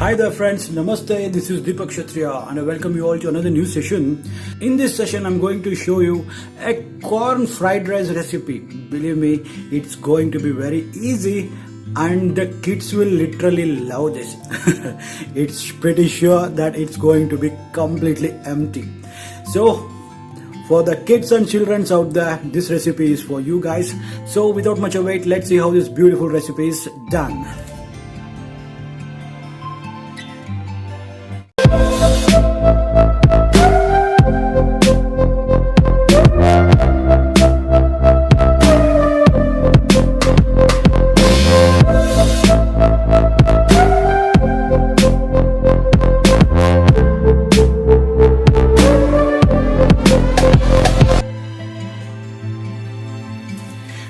Hi there friends, Namaste, this is Deepak Kshatriya and I welcome you all to another new session. In this session I'm going to show you a corn fried rice recipe. Believe me, it's going to be very easy and the kids will literally love this. It's pretty sure that it's going to be completely empty. So for the kids and children out there, this recipe is for you guys. So without much wait, let's see how this beautiful recipe is done.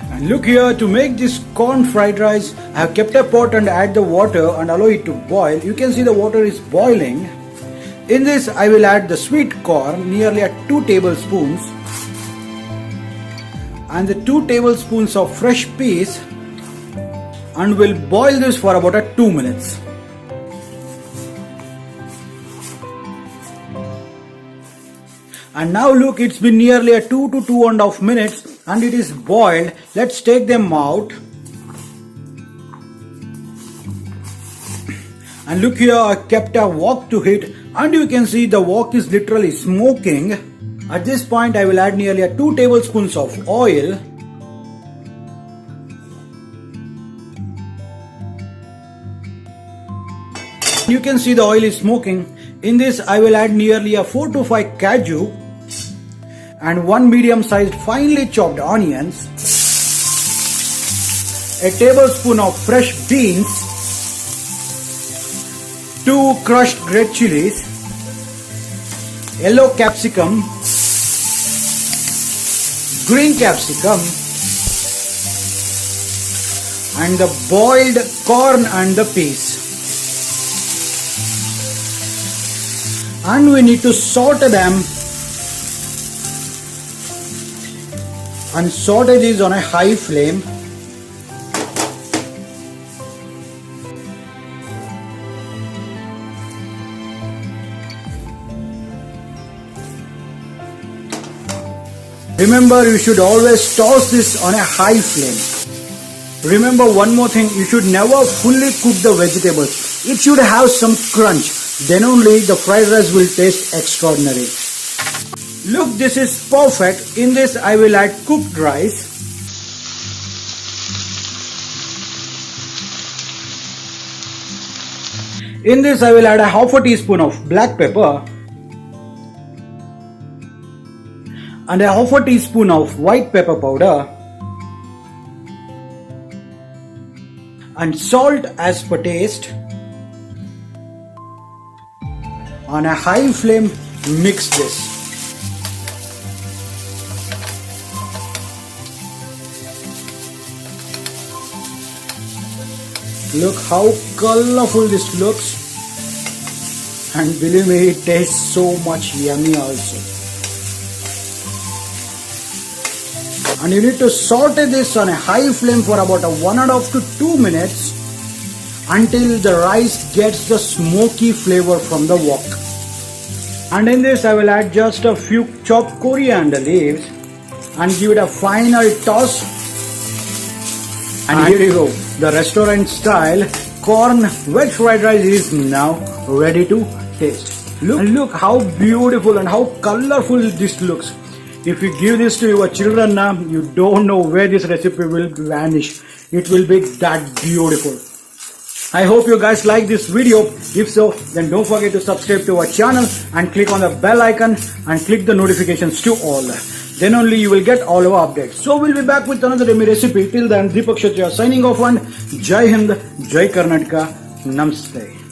And look here, to make this corn fried rice, I have kept a pot and add the water and allow it to boil. You can see the water is boiling. In this I will add the sweet corn, nearly at 2 tablespoons, and the 2 tablespoons of fresh peas, and will boil this for about 2 minutes. And now look, it's been nearly 2 to 2.5 minutes and it is boiled. Let's take them out. And look here, I kept a wok to heat and you can see the wok is literally smoking. At this point I will add nearly 2 tablespoons of oil. You can see the oil is smoking. In this I will add nearly 4 to 5 kaju and 1 medium-sized finely chopped onions, a tablespoon of fresh beans, 2 crushed red chilies, yellow capsicum, green capsicum, and the boiled corn and the peas. And we need to saute them and saute these on a high flame. Remember, you should always toss this on a high flame. Remember one more thing, you should never fully cook the vegetables. It should have some crunch. Then only the fried rice will taste extraordinary. Look, this is perfect. In this I will add cooked rice. In this I will add a half a teaspoon of black pepper and a half a teaspoon of white pepper powder and salt as per taste. On a high flame, mix this. Look how colorful this looks, and believe me, it tastes so much yummy also. And you need to saute this on a high flame for about 1.5 to 2 minutes until the rice gets the smoky flavor from the wok. And in this I will add just a few chopped coriander leaves and give it a final toss. And here you go, the restaurant style corn veg fried rice is now ready to taste. Look how beautiful and how colorful this looks. If you give this to your children now, you don't know where this recipe will vanish. It will be that beautiful. I hope you guys like this video. If so, then don't forget to subscribe to our channel and click on the bell icon and click the notifications to all. Then only you will get all our updates. So we'll be back with another yummy recipe. Till then, Deepak Kshatriya signing off and Jai Hind, Jai Karnataka, Namaste.